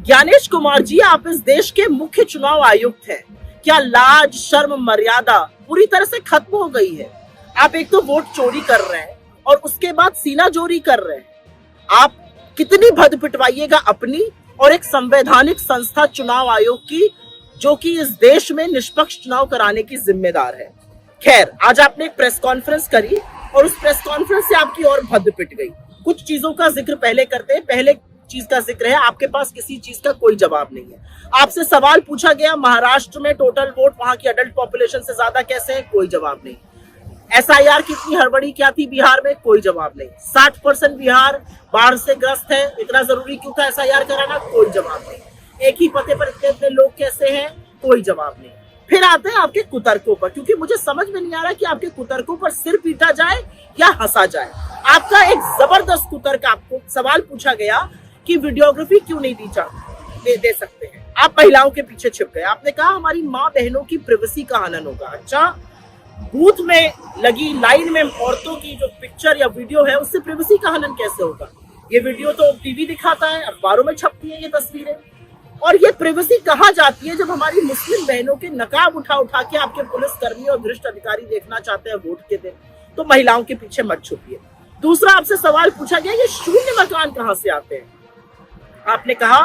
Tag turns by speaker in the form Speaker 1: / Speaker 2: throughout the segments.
Speaker 1: ज्ञानेश कुमार जी, आप इस देश के मुख्य चुनाव आयुक्त हैं। क्या लाज शर्म मर्यादा पूरी तरह से खत्म हो गई है? आप एक तो वोट चोरी कर रहे हैं और उसके बाद सीना चोरी कर रहे हैं। आप कितनी भद पिटवाइएगा अपनी और एक संवैधानिक संस्था चुनाव आयोग की, जो कि इस देश में निष्पक्ष चुनाव कराने की जिम्मेदार है। खैर, आज आपने एक प्रेस कॉन्फ्रेंस करी और उस प्रेस कॉन्फ्रेंस से आपकी और भद पिट गई। कुछ चीजों का जिक्र पहले करते हैं। पहले चीज का जिक्र है, आपके पास किसी चीज का कोई जवाब नहीं है। आपसे सवाल पूछा गया, महाराष्ट्र में टोटल वोट वहां की अडल्ट पॉपुलेशन से ज्यादा कैसे है? कोई जवाब नहीं। SIR कितनी हड़बड़ी क्या थी बिहार में? कोई जवाब नहीं। 60% बिहार बाढ़ से ग्रस्त है, इतना जरूरी क्यों था SIR कराना? कोई जवाब नहीं। एक ही पते पर इतने लोग कैसे हैं? कोई जवाब नहीं। फिर आते हैं आपके कुतर्कों पर, क्योंकि मुझे समझ में नहीं आ रहा कि आपके कुतर्कों पर सिर पीटा जाए या हंसा जाए। आपका एक जबरदस्त कुतर्क, आपको सवाल पूछा गया कि वीडियोग्राफी क्यों नहीं दे सकते हैं। आप महिलाओं के पीछे छिप गए। आपने कहा हमारी माँ बहनों की प्रिवेसी का हनन होगा। अच्छा, बूथ में लगी लाइन में औरतों की जो पिक्चर या वीडियो है, उससे प्रिवेसी का हनन कैसे होगा? ये वीडियो तो टीवी दिखाता है, अखबारों में छपती है ये तस्वीरें। और ये प्रिवेसी कहाँ जाती है जब हमारी मुस्लिम बहनों के नकाब उठा उठा के आपके पुलिस कर्मी और भ्रष्ट अधिकारी देखना चाहते हैं वोट के दिन? तो महिलाओं के पीछे मत छुपिए। दूसरा, आपसे सवाल पूछा गया ये शून्य मकान कहाँ से आते हैं? आपने कहा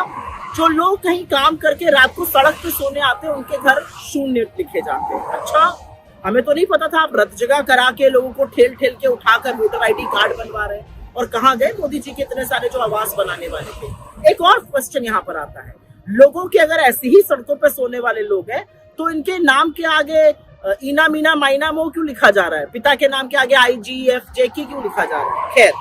Speaker 1: जो लोग कहीं काम करके रात को सड़क पे सोने आते हैं उनके घर शून्य लिखे जाते हैं। अच्छा, हमें तो नहीं पता था आप रत जगह करा के लोगों को ठेल ठेल के उठाकर वोटर ID कार्ड बनवा रहे हैं। और कहाँ गए मोदी जी के इतने सारे जो आवास बनाने वाले थे? एक और क्वेश्चन यहाँ पर आता है, लोगों के अगर ऐसी ही सड़कों पे सोने वाले लोग हैं तो इनके नाम के आगे इना मीना माइना मो क्यों लिखा जा रहा है? पिता के नाम के आगे IGFJK क्यों लिखा जा रहा है? खैर,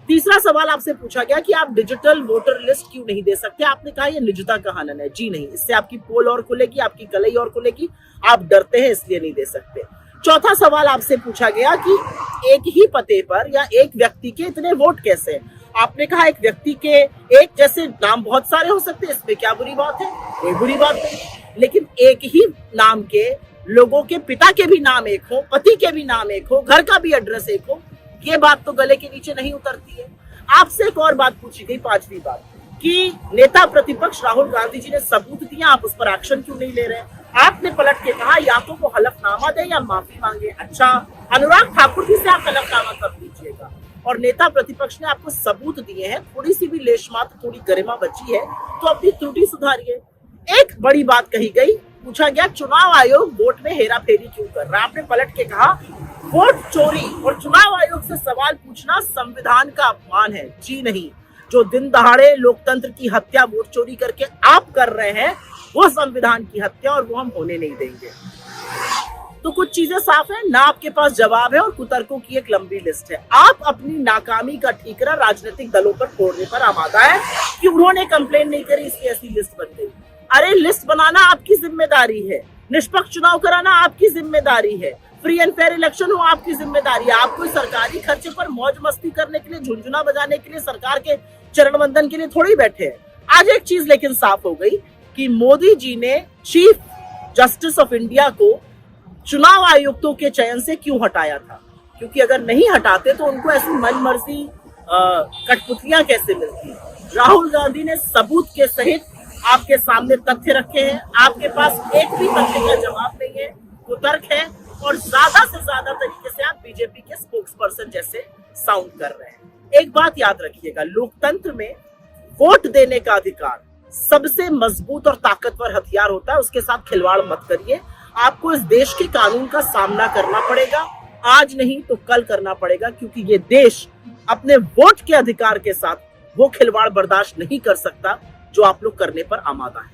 Speaker 1: तीसरा सवाल आपसे पूछा गया कि आप डिजिटल वोटर लिस्ट क्यों नहीं दे सकते? आपने कहा ये निजता का हनन है। जी नहीं, इससे आपकी पोल और खुलेगी, आपकी कलई और खुलेगी। आप डरते हैं इसलिए नहीं दे सकते। चौथा सवाल आपसे पूछा गया कि एक ही पते पर या एक व्यक्ति के इतने वोट कैसे हैं? आपने कहा एक व्यक्ति के एक जैसे नाम बहुत सारे हो सकते हैं, इसमें क्या बुरी बात है? कोई बुरी बात नहीं। लेकिन एक ही नाम के लोगों के पिता के भी नाम एक हो, पति के भी नाम एक हो, घर का भी एड्रेस एक हो, ये बात तो गले के नीचे नहीं उतरती है। आपसे एक और बात पूछी गई, पांचवी बात, कि नेता प्रतिपक्ष राहुल गांधी जी ने सबूत दिया, आप उस पर एक्शन क्यों नहीं ले रहे? आपने पलट के कहा या तो वो हलफनामा दे या माफी मांगे। अच्छा, अनुराग ठाकुर जी से आप हलफनामा कर लीजिएगा। और नेता प्रतिपक्ष ने आपको सबूत दिए हैं, थोड़ी सी भी लेश मात्र थोड़ी गरिमा बची है तो अपनी त्रुटि सुधारिए। एक बड़ी बात कही गई, पूछा गया चुनाव आयोग वोट में हेरा फेरी क्यों कर रहा है? आपने पलट के कहा वोट चोरी और चुनाव आयोग से सवाल पूछना संविधान का अपमान है। जी नहीं, जो दिन दहाड़े लोकतंत्र की हत्या वोट चोरी करके आप कर रहे हैं वो संविधान की हत्या, और वो हम होने नहीं देंगे। तो कुछ चीजें साफ है ना, आपके पास जवाब है और कुतर्कों की एक लंबी लिस्ट है। आप अपनी नाकामी का ठीकरा राजनीतिक दलों पर फोड़ने पर आमादा है कि उन्होंने कंप्लेन नहीं करी इसलिए ऐसी लिस्ट बन गई। अरे, लिस्ट बनाना आपकी जिम्मेदारी है, निष्पक्ष चुनाव कराना आपकी जिम्मेदारी है, फ्री एंड फेयर इलेक्शन हो आपकी जिम्मेदारी है। आप कोई सरकारी खर्चे पर मौज मस्ती करने के लिए, झुनझुना बजाने के लिए, सरकार के चरण वंदन के लिए थोड़ी बैठे हैं। आज एक चीज लेकिन साफ हो गई कि मोदी जी ने चीफ जस्टिस ऑफ इंडिया को चुनाव आयुक्तों के चयन से क्यों हटाया था? क्योंकि अगर नहीं हटाते तो उनको ऐसी मनमर्जी कठपुतलियां कैसे मिलती? राहुल गांधी ने सबूत के सहित आपके सामने तथ्य रखे हैं, आपके पास एक भी तथ्य का जवाब नहीं है, कुतर्क है और ज्यादा से ज्यादा तरीके से आप बीजेपी के स्पोक्स पर्सन जैसे साउंड कर रहे हैं। एक बात याद रखिएगा, लोकतंत्र में वोट देने का अधिकार सबसे मजबूत और ताकतवर हथियार होता है, उसके साथ खिलवाड़ मत करिए। आपको इस देश के कानून का सामना करना पड़ेगा, आज नहीं तो कल करना पड़ेगा, क्योंकि ये देश अपने वोट के अधिकार के साथ वो खिलवाड़ बर्दाश्त नहीं कर सकता जो आप लोग करने पर आमादा है।